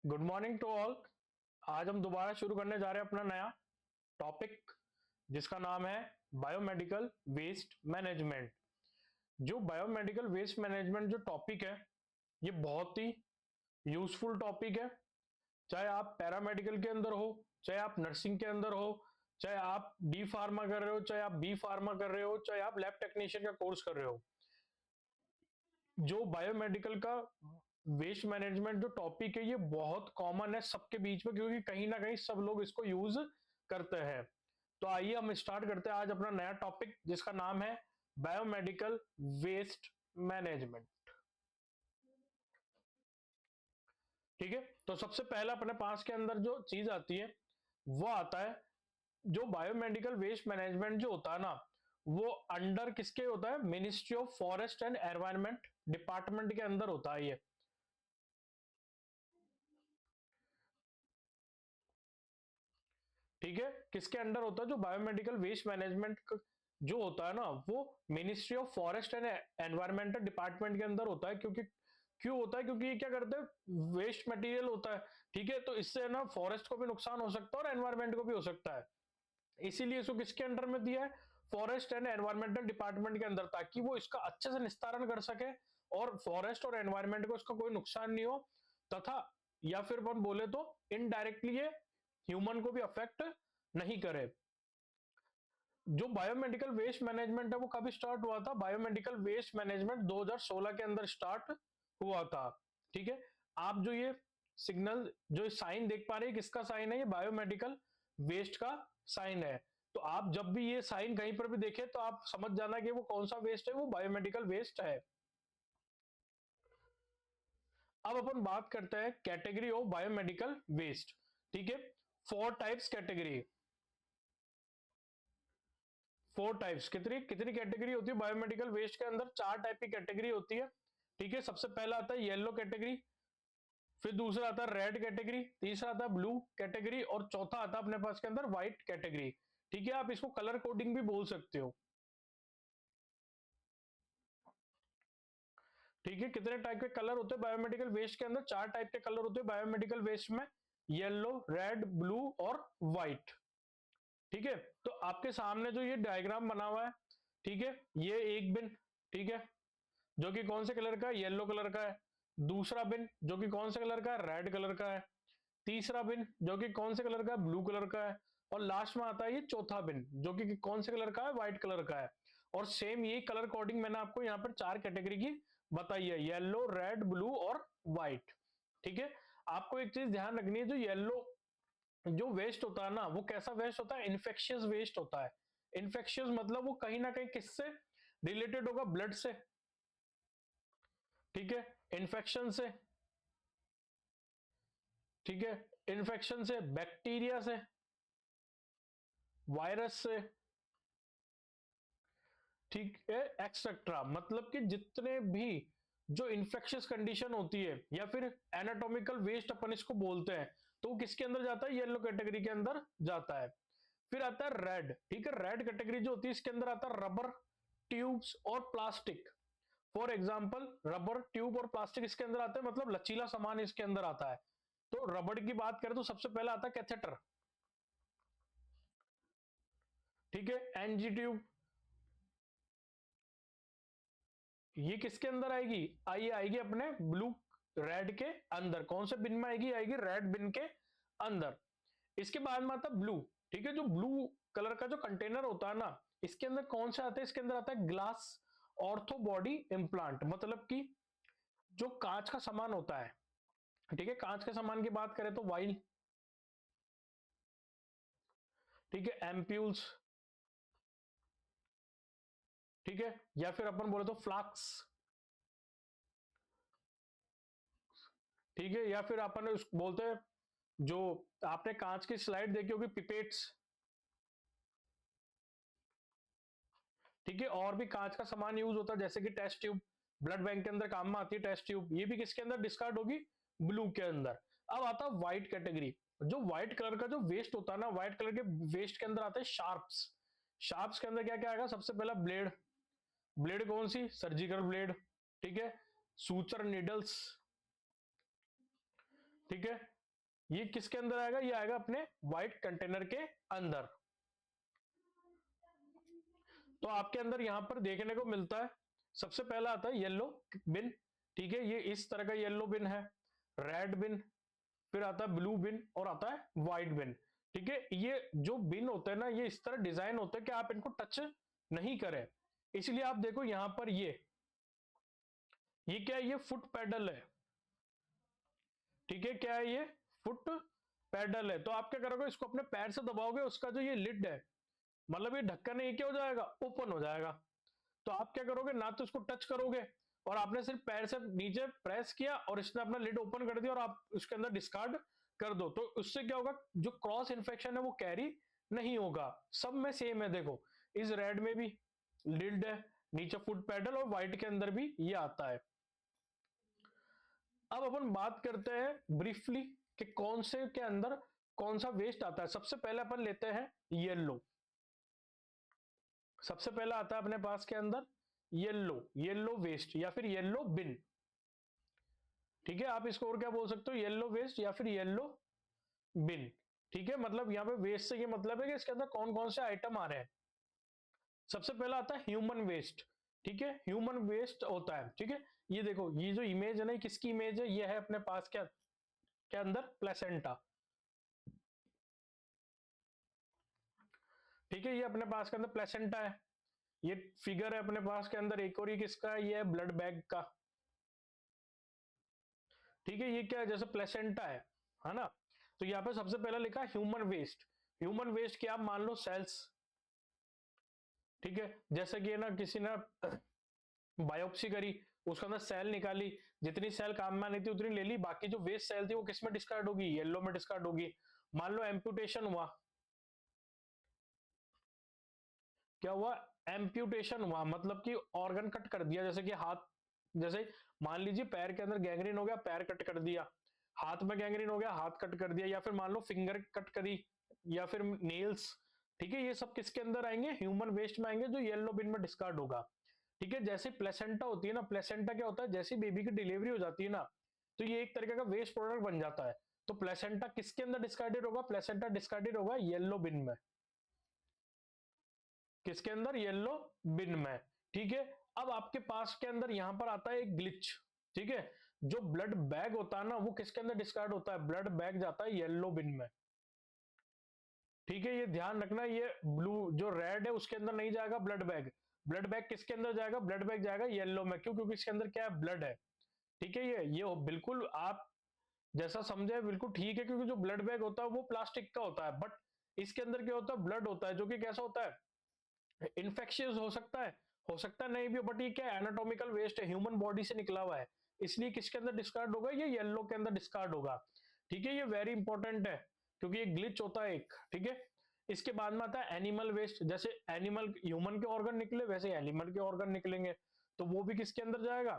Good morning to all. आज हम दोबारा शुरू करने जा रहे हैं अपना नया टॉपिक जिसका नाम है बायोमेडिकल वेस्ट मैनेजमेंट। जो बायोमेडिकल वेस्ट मैनेजमेंट जो टॉपिक है ये बहुत ही यूजफुल टॉपिक है। चाहे आप पैरामेडिकल के अंदर हो, चाहे आप नर्सिंग के अंदर हो, चाहे आप डी फार्मा कर रहे हो, चाहे आप बी फार्मा कर रहे हो, चाहे आप लैब टेक्नीशियन का कोर्स कर रहे हो। जो बायोमेडिकल का वेस्ट मैनेजमेंट जो टॉपिक है ये बहुत कॉमन है सबके बीच में, क्योंकि कहीं ना कहीं सब लोग इसको यूज करते हैं। तो आइए हम स्टार्ट करते हैं आज अपना नया टॉपिक जिसका नाम है बायोमेडिकल वेस्ट मैनेजमेंट। ठीक है, तो सबसे पहला अपने पास के अंदर जो चीज आती है वो आता है, जो बायोमेडिकल वेस्ट मैनेजमेंट जो होता है ना, वो अंडर किसके होता है? Ministry of forest and environment department के अंदर होता है ये। ठीक है, किसके अंडर होता है? जो बायोमेडिकल वेस्ट मैनेजमेंट जो होता है ना, वो ministry of forest and environmental department के अंदर होता है। क्योंकि क्यों होता है? क्योंकि ये क्या करते हैं, वेस्ट मटेरियल होता है। ठीक है, तो इससे ना फॉरेस्ट को भी नुकसान हो सकता है और एनवायरमेंट को भी हो सकता है। इसीलिए इसको किसके अंडर में दिया है? फॉरेस्ट एंड एनवायरमेंटल डिपार्टमेंट के अंदर, ताकि वो इसका अच्छे से निस्तारण कर सके और फॉरेस्ट और एनवायरमेंट को इसका कोई नुकसान नहीं हो, तथा या फिर अपन बोले तो इनडायरेक्टली ये ह्यूमन को भी अफेक्ट नहीं करे। जो बायोमेडिकल वेस्ट मैनेजमेंट है वो कभी स्टार्ट हुआ था? बायोमेडिकल वेस्ट मैनेजमेंट 2016 के अंदर स्टार्ट हुआ था। ठीक है, आप जो ये सिग्नल जो साइन देख पा रहे हैं, किसका साइन है? ये बायोमेडिकल वेस्ट का साइन है। तो आप जब भी ये साइन कहीं पर भी देखें तो आप समझ जाना कि वो कौन सा वेस्ट है, वो बायोमेडिकल वेस्ट है। अब अपन बात करते हैं कैटेगरी ऑफ बायोमेडिकल वेस्ट। ठीक है, four types category. Four types, कितनी कितनी कैटेगरी होती है बायोमेडिकल वेस्ट के अंदर? चार टाइप की कैटेगरी होती है। ठीक है, सबसे पहला आता है येलो कैटेगरी, फिर दूसरा आता है रेड कैटेगरी, तीसरा आता है ब्लू कैटेगरी और चौथा आता है अपने पास के अंदर व्हाइट कैटेगरी। ठीक है, आप इसको कलर कोडिंग भी बोल सकते हो। ठीक है, कितने टाइप के कलर होते हैं बायोमेडिकल वेस्ट के अंदर? चार टाइप के कलर होते हैं बायोमेडिकल वेस्ट में, येलो, रेड, ब्लू और व्हाइट। ठीक है, तो आपके सामने जो ये डायग्राम बना हुआ है, ठीक है, ये एक बिन, ठीक है, जो कि कौन से कलर का है? येलो कलर का है। दूसरा बिन जो कि कौन से कलर का है? रेड कलर का है। तीसरा बिन जो कि कौन से कलर का है? ब्लू कलर का है। और लास्ट में आता है ये चौथा बिन जो कि कौन से कलर का है? व्हाइट कलर का है। और सेम यही कलर कोडिंग मैंने आपको यहाँ पर चार कैटेगरी की बताई है, येलो, रेड, ब्लू और व्हाइट। ठीक है, आपको एक चीज ध्यान रखनी है, जो येलो जो वेस्ट होता है ना, वो कैसा वेस्ट होता है? इन्फेक्शियस वेस्ट होता है। इन्फेक्शियस मतलब वो कहीं ना कहीं किससे रिलेटेड होगा? ब्लड से। ठीक है, इन्फेक्शन से। ठीक है, इन्फेक्शन से, बैक्टीरिया से, वायरस से। ठीक है, एक्सेट्रा, मतलब कि जितने भी जो इन्फेक्शियस कंडीशन होती है या फिर एनाटॉमिकल वेस्ट अपन इसको बोलते हैं, तो वो किसके अंदर जाता है? येलो कैटेगरी के अंदर जाता है। फिर आता है रेड। ठीक है, रेड कैटेगरी जो होती है इसके अंदर आता है रबर, ट्यूब्स और plastic. For example rubber, tube और प्लास्टिक इसके अंदर आता है, मतलब लचीला सामान इसके अंदर आता है। तो रबड़ की बात करें तो सबसे पहला आता है कैथेटर। ठीक है, एनजी ट्यूब, ये किसके अंदर आएगी? आएगी अपने ब्लू रेड के अंदर। कौन से बिन में आएगी? आएगी रेड बिन के अंदर। इसके बाद में आता है ब्लू। ठीक है, जो ब्लू कलर का जो कंटेनर होता है ना, इसके अंदर कौन सा आता है? इसके अंदर आता है ग्लास ऑर्थो बॉडी इम्प्लांट, मतलब कि जो कांच का सामान होता है। ठीक है, कांच के सामान की बात करें तो वाइल, ठीक है, एम्प्यूल्स, ठीक है, या फिर अपन बोले तो फ्लाक्स। ठीक है, या फिर अपन बोलते हैं, जो आपने कांच की स्लाइड देखी होगी, पिपेट्स। ठीक है, और भी कांच का सामान यूज होता है जैसे कि टेस्ट ट्यूब, ब्लड बैंक के अंदर काम में आती है टेस्ट ट्यूब, ये भी किसके अंदर डिस्कार्ड होगी? ब्लू के अंदर। अब आता है व्हाइट कैटेगरी। जो व्हाइट कलर का जो वेस्ट होता है ना, व्हाइट कलर के वेस्ट के अंदर आते हैं शार्प्स। शार्प्स के अंदर क्या क्या आएगा? सबसे पहला ब्लेड। ब्लेड कौन सी? Surgical blade. ठीक है, सूचर, निडल्स। ठीक है, ये किसके अंदर आएगा, ये आएगा अपने व्हाइट कंटेनर के अंदर। तो आपके अंदर यहां पर देखने को मिलता है, सबसे पहला आता है येलो बिन, ठीक है, ये इस तरह का येलो बिन है, रेड बिन, फिर आता है ब्लू बिन और आता है व्हाइट बिन। ठीक है, ये जो बिन होते हैं ना, ये इस तरह डिजाइन होते हैं कि आप इनको टच नहीं करें, इसलिए आप देखो यहां पर ये क्या है, ये फुट पेडल है। ठीक है, क्या है ये, फुट पेडल है। तो आप क्या करोगे, इसको अपने पैर से दबाओगे, उसका जो ये लिड है, मतलब ये ढक्कन है, ये क्या हो जाएगा, ओपन हो जाएगा। तो आप क्या करोगे, ना तो इसको टच करोगे, और आपने सिर्फ पैर से नीचे प्रेस किया और इसने अपना लिड ओपन कर दिया और आप उसके अंदर डिस्कार्ड कर दो, तो उससे क्या होगा, जो क्रॉस इन्फेक्शन है वो कैरी नहीं होगा। सब में सेम है, देखो इस रेड में भी लिड है, नीचे फुट पैडल, और व्हाइट के अंदर भी ये आता है। अब अपन बात करते हैं ब्रीफली कि कौन से के अंदर कौन सा वेस्ट आता है। सबसे पहले अपन लेते हैं येलो, सबसे पहला आता है अपने पास के अंदर येलो वेस्ट या फिर येलो बिन। ठीक है, आप इसको और क्या बोल सकते हो, येलो वेस्ट या फिर येलो बिन। ठीक है, मतलब यहाँ पे वेस्ट से ये मतलब है कि इसके अंदर कौन कौन से आइटम आ रहे हैं। सबसे पहला आता है ह्यूमन वेस्ट। ठीक है, ह्यूमन वेस्ट होता है, ठीक है, ये देखो ये जो इमेज है ना, किसकी इमेज है, ये है अपने पास क्या के अंदर प्लेसेंटा। ठीक है, ये अपने पास के अंदर प्लेसेंटा है। ये फिगर है अपने पास के अंदर एक और, ये किसका है, ये है ब्लड बैग का। ठीक है, ये क्या है, जैसे प्लेसेंटा है ना। तो यहाँ पे सबसे पहला लिखा है ह्यूमन वेस्ट। ह्यूमन वेस्ट क्या, आप मान लो सेल्स। ठीक है, जैसे कि ना किसी ने बायोप्सी करी, उसके अंदर सेल निकाली, जितनी सेल काम में आनी थी उतनी ले ली, बाकी जो वेस्ट सेल थी वो किस में डिस्कार्ड होगी, येलो में डिस्कार्ड होगी। मान लो एम्पुटेशन हुआ, क्या हुआ, एम्प्यूटेशन हुआ, मतलब कि ऑर्गन कट कर दिया, जैसे कि हाथ, जैसे मान लीजिए पैर के अंदर गैंग्रीन हो गया, पैर कट कर दिया, हाथ में गैंग्रीन हो गया, हाथ कट कर दिया, या फिर मान लो फिंगर कट करी, या फिर नेल्स। ठीक है, ये सब किसके अंदर आएंगे, ह्यूमन वेस्ट में आएंगे, जो येलो बिन में डिस्कार्ड होगा। ठीक है, जैसे प्लेसेंटा होती है ना, प्लेसेंटा क्या होता है, जैसे बेबी की डिलीवरी हो जाती है ना, तो ये एक तरीके का वेस्ट प्रोडक्ट बन जाता है। तो प्लेसेंटा किसके अंदर डिस्कार्डेड होगा, प्लेसेंटा डिस्कार्डेड होगा येलो बिन में। किसके अंदर, येलो बिन में। ठीक है, अब आपके पास के अंदर यहां पर आता है एक ग्लिच। ठीक है, जो ब्लड बैग होता है ना, वो किसके अंदर डिस्कार्ड होता है, ब्लड बैग जाता है येलो बिन में। ठीक है, ये ध्यान रखना, ये ब्लू जो रेड है उसके अंदर नहीं जाएगा ब्लड बैग। ब्लड बैग किसके अंदर जाएगा, ब्लड बैग जाएगा येलो में, क्यों, क्योंकि इसके अंदर क्या है, ब्लड है। ठीक है, ये बिल्कुल आप जैसा समझे बिल्कुल ठीक है, क्योंकि जो ब्लड बैग होता है वो प्लास्टिक का होता है, बट इसके अंदर क्या होता है, ब्लड होता है, जो कि कैसा होता है, इन्फेक्शियस हो सकता है नहीं भी, बट ये क्या है, एनाटॉमिकल वेस्ट है, ह्यूमन बॉडी से निकला हुआ है, इसलिए किसके अंदर डिस्कार्ड होगा, ये येलो के अंदर डिस्कार्ड होगा। ठीक है, ये वेरी इंपॉर्टेंट है, क्योंकि ये ग्लिच होता है एक। ठीक है, इसके बाद में आता है एनिमल वेस्ट, जैसे एनिमल ह्यूमन के ऑर्गन निकले वैसे एनिमल के ऑर्गन निकलेंगे, तो वो भी किसके अंदर जाएगा,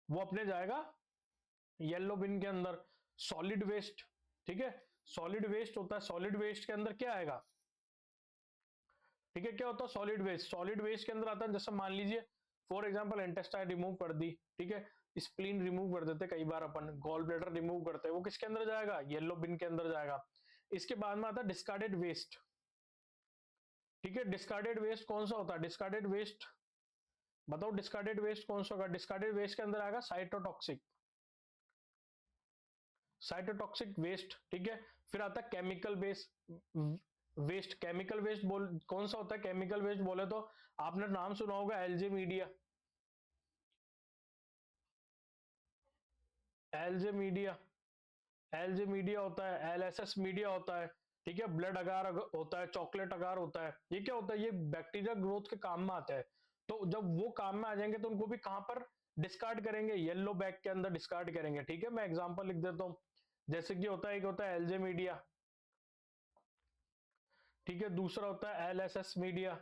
वो अपने जाएगा येलो बिन के अंदर। सॉलिड वेस्ट, ठीक है, सॉलिड वेस्ट होता है, सॉलिड वेस्ट के अंदर क्या आएगा, ठीक है, क्या होता है सॉलिड वेस्ट, सॉलिड वेस्ट के अंदर आता है, जैसे मान लीजिए फॉर एग्जांपल इंटेस्टाइन रिमूव कर दी, ठीक है, स्प्लीन रिमूव कर देते कई बार अपन, गॉल ब्लैडर रिमूव करते हैं, वो किसके अंदर जाएगा, येलो बिन के अंदर जाएगा। इसके बाद में आता है डिस्कार्डेड वेस्ट। ठीक है, डिस्कार्डेड वेस्ट कौन सा होता है, डिस्कार्डेड वेस्ट बताओ, डिस्कार्डेड वेस्ट कौन सा होगा, डिस्कार्डेड वेस्ट के अंदर आएगा साइटोटॉक्सिक, साइटोटॉक्सिक वेस्ट। ठीक है, फिर आता है केमिकल वेस्ट, केमिकल वेस्ट बोल कौन सा होता है, केमिकल वेस्ट बोले तो आपने नाम सुना होगा LJ media, LJ media, LJ media होता है, एलएसएस मीडिया होता है। ठीक है, ब्लड अगार होता है, चॉकलेट अगार होता है, ये क्या होता है, ये बैक्टीरिया ग्रोथ के काम में आता है। तो जब वो काम में आ जाएंगे तो उनको भी कहां पर डिस्कार्ड करेंगे, येलो बैग के अंदर डिस्कार्ड करेंगे। ठीक है, मैं एग्जांपल लिख देता हूं, जैसे कि होता है, एक होता है एलजे मीडिया, ठीक है, दूसरा होता है एलएसएस मीडिया,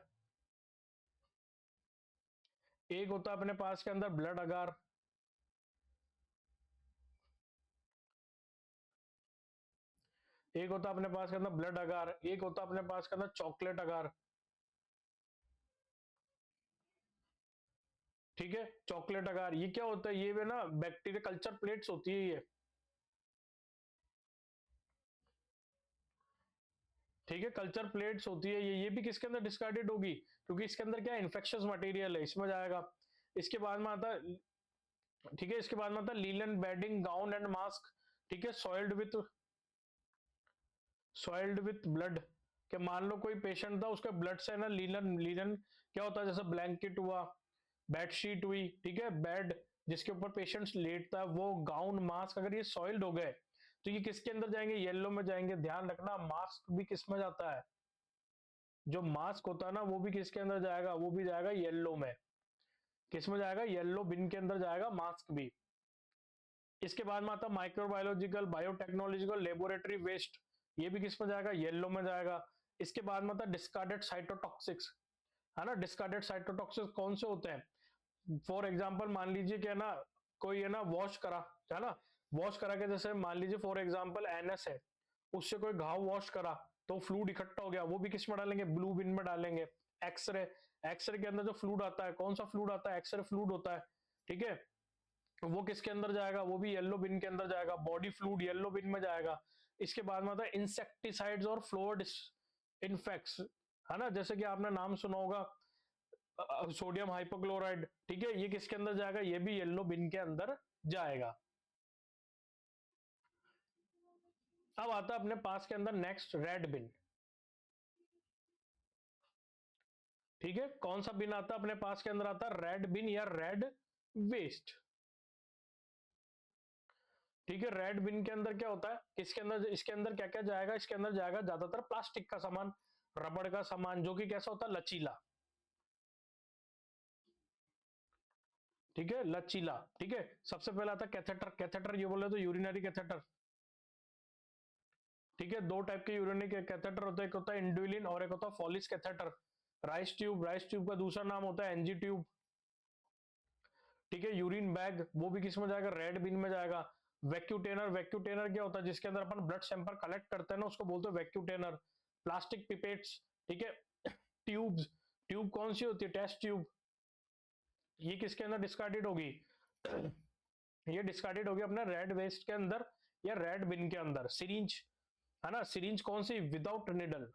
एक होता है अपने पास के अंदर ब्लड अगार, एक होता है अपने पास के अंदर ब्लड अगार, एक होता है अपने पास के अंदर चॉकलेट अगार। ठीक है, चॉकलेट अगार ये क्या होता है, ये ना बैक्टीरिया कल्चर प्लेट्स होती है ये। ठीक है, कल्चर प्लेट्स होती है, ये भी किसके अंदर डिस्कार्डेड होगी, क्योंकि इसके अंदर क्या इन्फेक्शियस मटेरियल है, इसमें जाएगा। इसके बाद में आता है, ठीक है, इसके बाद में आता है linen bedding gown and mask. ठीक है, सॉइल्ड विथ ब्लड, कि मान लो कोई पेशेंट था, उसके ब्लड से ना लीलन लीलन क्या होता है, जैसे ब्लैंकेट हुआ, बेडशीट हुई, ठीक है, बेड जिसके ऊपर पेशेंट लेटता है, वो गाउन मास्क, अगर ये सॉइल्ड हो गए तो ये किसके अंदर जाएंगे, येलो में जाएंगे। ध्यान रखना, मास्क भी किस में जाता है, जो मास्क होता है ना वो भी किसके अंदर जाएगा, वो भी जाएगा येलो में। किस में जाएगा, येलो बिन के अंदर जाएगा मास्क भी। इसके बाद में आता है माइक्रोबायोलॉजिकल बायोटेक्नोलॉजिकल लेबोरेटरी वेस्ट, ये भी किस में जाएगा, येलो में जाएगा। इसके बाद में आता है डिस्कार्डेड साइटोटॉक्सिक्स, है ना। डिस्कार्डेड साइटोटॉक्सिक्स कौन से होते हैं, फॉर एग्जांपल मान लीजिए कि है ना, कोई है ना वॉश करा, है ना, वॉश करा के, जैसे मान लीजिए फॉर एग्जांपल एनएस है, उससे कोई घाव वॉश करा तो फ्लूड इकट्ठा हो गया, वो भी किस में डालेंगे, ब्लू बिन में डालेंगे। एक्सरे, एक्सरे के अंदर जो फ्लूड आता है, कौन सा फ्लूड आता है, एक्सरे फ्लूड होता है, ठीक है, वो किसके अंदर जाएगा, वो भी येलो बिन के अंदर जाएगा। बॉडी फ्लूइड येलो बिन में जाएगा। इसके बाद में आता है इंसेक्टिसाइड्स और फ्लोर इन्फेक्ट्स, है ना, जैसे कि आपने नाम सुना होगा सोडियम हाइपोक्लोराइड, ठीक है, ये किसके अंदर जाएगा, ये भी येलो बिन के अंदर जाएगा। अब आता है अपने पास के अंदर नेक्स्ट रेड बिन। ठीक है, कौन सा बिन आता है अपने पास के अंदर, आता है रेड बिन या रेड वेस्ट। ठीक है, रेड बिन के अंदर क्या होता है, इसके अंदर, इसके अंदर क्या क्या जाएगा, इसके अंदर जाएगा ज्यादातर प्लास्टिक का सामान, रबड़ का सामान, जो कि कैसा होता है, लचीला। ठीक है, लचीला। ठीक है, सबसे पहले आता है कैथेटर, कैथेटर ये बोले तो यूरिनरी कैथेटर। ठीक है, दो टाइप के यूरिनरी कैथेटर होते हैं, एक होता है इंडुलिन और एक होता है Foley catheter. Ryle's tube, Ryle's tube का दूसरा नाम होता है एनजी ट्यूब। ठीक है, यूरिन बैग, वो भी किस में जाएगा, रेड बिन में जाएगा। वैक्यूटेनर, वैक्यूटेनर क्या होता है, जिसके अंदर अपन ब्लड सैंपल कलेक्ट करते हैं ना, उसको बोलते हैं वैक्यूटेनर। प्लास्टिक पिपेट्स, ठीक है, ट्यूब्स, ट्यूब कौन सी होती है, टेस्ट ट्यूब, ये किसके अंदर डिस्कार्डेड होगी, ये डिस्कार्डेड होगी अपने रेड वेस्ट के अंदर या रेड बिन के अंदर। सिरिंज, है ना, सिरिंज कौन सी, विदाउट निडल।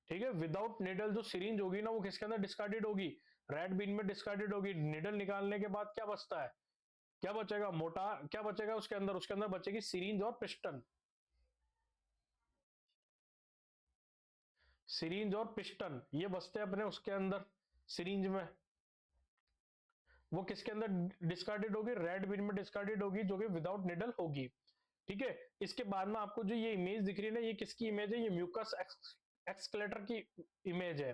ठीक है, विदाउट निडल जो सिरिंज होगी ना, वो किसके अंदर डिस्कार्डेड होगी, रेड बिन में डिस्कार्डेड होगी। निडल निकालने के बाद क्या बचता है, क्या बचेगा, मोटा क्या बचेगा उसके अंदर, उसके अंदर बचेगी सिरिंज और पिस्टन। सिरिंज और पिस्टन ये बचते हैं अपने उसके अंदर, सिरिंज में। वो किसके अंदर डिस्कार्डेड होगी, रेड बिन में डिस्कार्डेड होगी, जो कि विदाउट निडल होगी। ठीक है, इसके बाद में आपको जो ये इमेज दिख रही है ना, ये किसकी इमेज है, ये म्यूकस एक्सक्लेटर की इमेज है।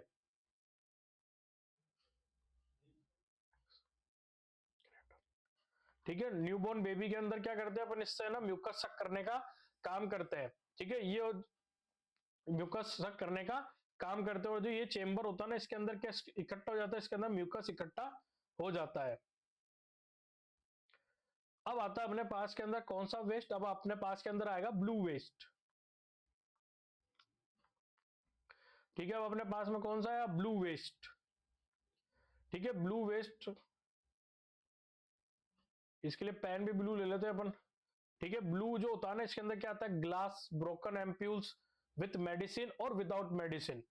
ठीक है, न्यूबॉर्न बेबी के अंदर क्या करते हैं अपन, इससे ना म्यूकस सक करने का काम करते हैं। ठीक है, ये म्यूकस सक करने का काम करते हैं, और जो ये चेंबर होता है ना, इसके अंदर क्या इकट्ठा हो जाता है, इसके अंदर म्यूकस इकट्ठा हो जाता है। अब आता है अपने पास के अंदर कौन सा वेस्ट, अब अपने पास के अंदर आएगा ब्लू वेस्ट। ठीक है, अब अपने पास में कौन सा है, ब्लू वेस्ट। ठीक है, ब्लू वेस्ट, इसके लिए पेन भी ब्लू ले लेते हैं अपन। ठीक है, ब्लू जो होता है ना, इसके अंदर क्या आता है, glass broken ampoules with medicine और without medicine,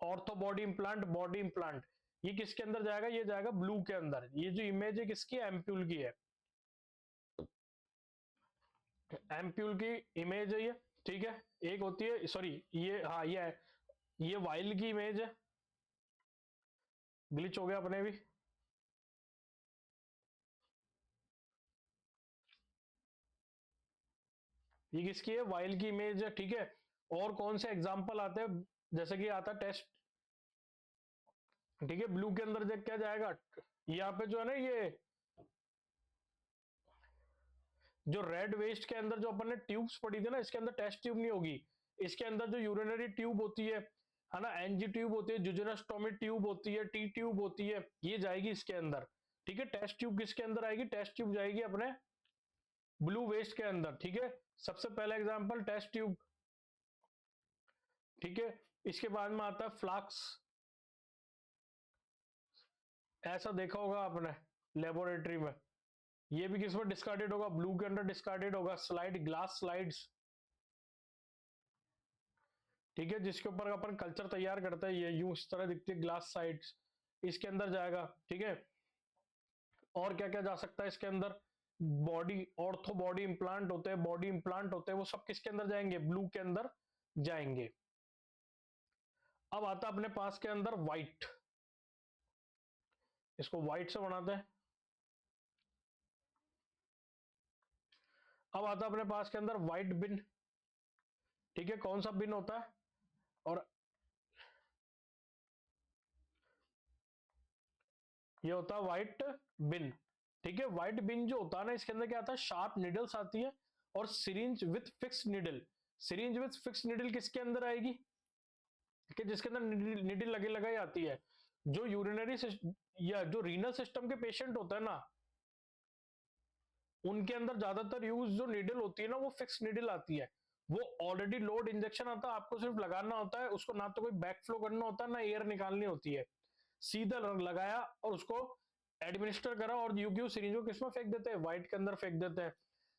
ortho body implant, ये किसके अंदर जाएगा, ये जाएगा ब्लू के अंदर। ये जो इमेज है किसकी, एम्प्यूल की है, एम्प्यूल की इमेज है ये। ठीक है, एक होती है, सॉरी ये, हाँ ये है, ये वाइल की इमेज है, ग्लिच हो गया अपने भी। ये किसकी है, वाइल की इमेज है। ठीक है, और कौन से एग्जाम्पल आते हैं, जैसे कि आता टेस्ट। ठीक है, ब्लू के अंदर क्या जाएगा, यहाँ पे जो है ना, ये जो रेड वेस्ट के अंदर जो अपन ने ट्यूब्स पड़ी थी ना, इसके अंदर टेस्ट ट्यूब नहीं होगी। इसके अंदर जो यूरिनरी ट्यूब होती है ना, एनजी ट्यूब होती है, जुजुनास्टोमी ट्यूब होती है, टी ट्यूब होती है, ये जाएगी इसके अंदर। ठीक है, टेस्ट ट्यूब किसके अंदर आएगी, टेस्ट ट्यूब जाएगी अपने ब्लू वेस्ट के अंदर। ठीक है, सबसे पहला एग्जांपल टेस्ट ट्यूब। ठीक है, इसके बाद में आता है फ्लाक्स, ऐसा देखा होगा आपने लेबोरेटरी में, ये भी किस में डिस्कार्डेड होगा, ब्लू के अंदर डिस्कार्डेड होगा। स्लाइड, ग्लास स्लाइड्स, ठीक है, जिसके ऊपर अपन कल्चर तैयार करते हैं, ये यूं इस तरह दिखती है ग्लास साइड्स, इसके अंदर जाएगा। ठीक है, और क्या क्या जा सकता है इसके अंदर, बॉडी, ऑर्थो बॉडी इंप्लांट होते हैं, बॉडी इंप्लांट होते हैं, वो सब किसके अंदर जाएंगे, ब्लू के अंदर जाएंगे। अब आता है अपने पास के अंदर व्हाइट, इसको व्हाइट से बनाते हैं। अब आता है अपने पास के अंदर व्हाइट बिन, ठीक है, कौन सा बिन होता है, और ये होता है व्हाइट बिन। ठीक है, व्हाइट बिन जो होता है ना, इसके अंदर क्या आता है, शार्प निडल्स आती है और syringe with fix needle. Syringe with fix needle किसके अंदर आएगी, कि जिसके अंदर निडल लगे लगाई आती है। जो यूरिनरी या जो रीनल सिस्टम के पेशेंट होता है ना, उनके अंदर ज्यादातर यूज जो निडल होती है ना, वो फिक्स निडल आती है। वो ऑलरेडी लोड इंजेक्शन आता है, आपको सिर्फ लगाना होता है उसको, ना तो कोई बैक फ्लो करना होता है ना एयर निकालनी होती है। सीधा लगाया और उसको एडमिनिस्टर करा, और यूक्यू सीरीज को किसमें फेंक देते हैं, व्हाइट के अंदर फेंक देते हैं।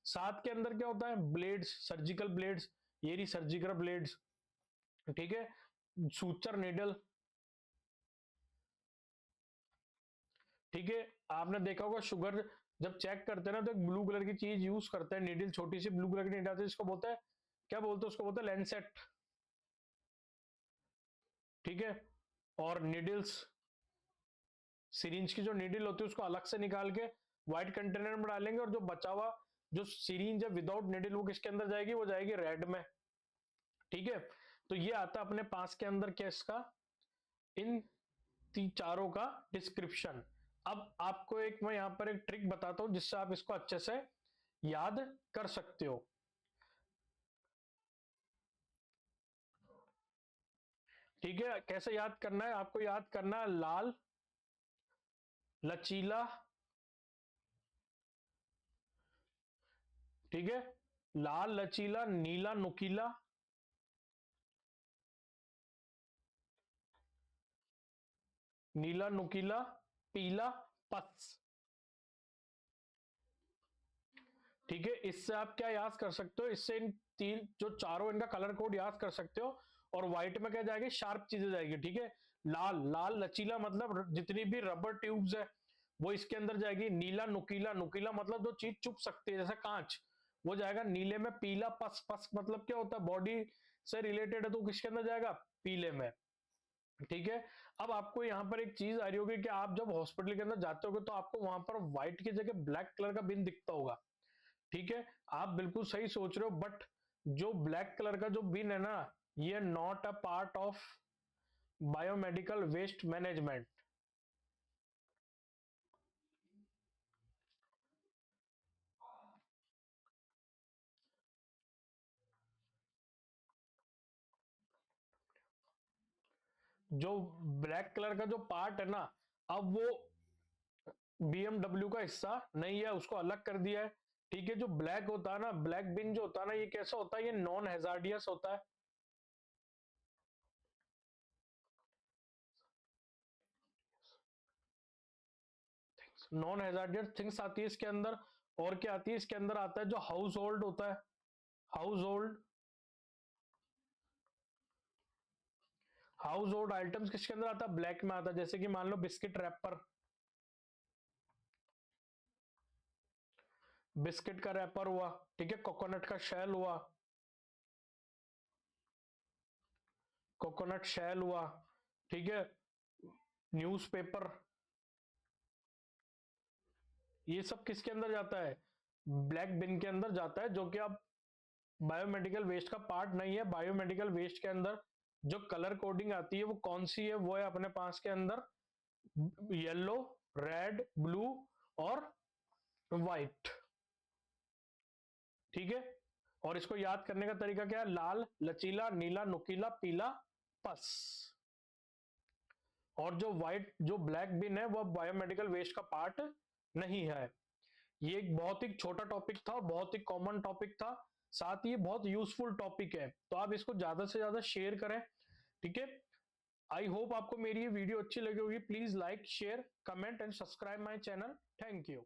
साथ के अंदर क्या होता है, ब्लेड्स, सर्जिकल ब्लेड्स, ये रही सर्जिकल ब्लेड्स। ठीक है, सूचर निडल। ठीक है, आपने देखा होगा शुगर जब चेक करते हैं ना, तो एक ब्लू कलर की चीज यूज करते हैं, निडल, छोटी सी ब्लू कलर की निडल आती है, जिसको बोलते हैं, क्या बोलते हैं उसको, बोलते हैं लेंसेट। ठीक है, और निडल्स, सिरिंज की जो निडल होती है उसको अलग से निकाल के व्हाइट कंटेनर में डालेंगे, और जो बचा हुआ जो सिरिंज है विदाउट निडल, वो किसके अंदर जाएगी, वो जाएगी रेड में। ठीक है, तो ये आता है अपने पास के अंदर क्या, इसका इन चारों का डिस्क्रिप्शन। अब आपको एक मैं यहां पर एक ट्रिक बताता हूं, जिससे आप इसको अच्छे से याद कर सकते हो। ठीक है, कैसे याद करना है, आपको याद करना है लाल, लचीला, ठीक है, लाल, लचीला, नीला, नुकीला, नीला, नुकीला, पीला, पस। ठीक है, इससे आप क्या याद कर सकते हो, इससे इन तीन जो चारों इनका कलर कोड याद कर सकते हो। और व्हाइट में क्या जाएगी, शार्प चीजें जाएगी। ठीक है, लाल, लाल लचीला मतलब जितनी भी रबर ट्यूब्स है वो इसके अंदर जाएगी। नीला, नुकीला, नुकीला मतलब जो चीज चुप सकती है जैसे कांच, वो जाएगा नीले में। पीला, पस, पस मतलब क्या होता है, बॉडी से रिलेटेड है तो किसके अंदर जाएगा, पीले में। ठीक है, अब आपको यहाँ पर एक चीज आ रही होगी कि आप जब हॉस्पिटल के अंदर जाते होगे तो आपको वहां पर व्हाइट की जगह ब्लैक कलर का बिन दिखता होगा। ठीक है, आप बिल्कुल सही सोच रहे हो, बट जो ब्लैक कलर का जो बिन है ना, ये not a part of biomedical waste management. जो ब्लैक कलर का जो पार्ट है ना, अब वो बीएमडब्ल्यू का हिस्सा नहीं है, उसको अलग कर दिया है। ठीक है, जो ब्लैक होता है ना, ब्लैक बिन जो होता है ना, ये कैसा होता है, ये नॉन हैजार्डियस होता है। नॉन हैजार्डियस थिंग्स आती है इसके अंदर। और क्या आती है इसके अंदर, आता है जो हाउस होल्ड होता है, house hold, house hold items किसके अंदर आता है, ब्लैक में आता है। जैसे कि मान लो बिस्किट रैपर, बिस्किट का रैपर हुआ। ठीक है, कोकोनट का शेल हुआ, कोकोनट शेल हुआ। ठीक है, न्यूज़पेपर, ये सब किसके अंदर जाता है, ब्लैक बिन के अंदर जाता है, जो कि अब बायोमेडिकल वेस्ट का पार्ट नहीं है। बायोमेडिकल वेस्ट के अंदर जो कलर कोडिंग आती है वो कौन सी है, वो है अपने पास के अंदर येलो, रेड, ब्लू और व्हाइट। ठीक है, और इसको याद करने का तरीका क्या है, लाल, लचीला, नीला, नुकीला, पीला, पस। और जो व्हाइट जो ब्लैक बिन है वो बायोमेडिकल वेस्ट का पार्ट नहीं है। ये एक बहुत ही छोटा टॉपिक था, बहुत ही कॉमन टॉपिक था, साथ ही ये बहुत यूजफुल टॉपिक है, तो आप इसको ज्यादा से ज्यादा शेयर करें। ठीक है, आई होप आपको मेरी ये वीडियो अच्छी लगी होगी। Please like, share, comment and subscribe my channel. Thank you.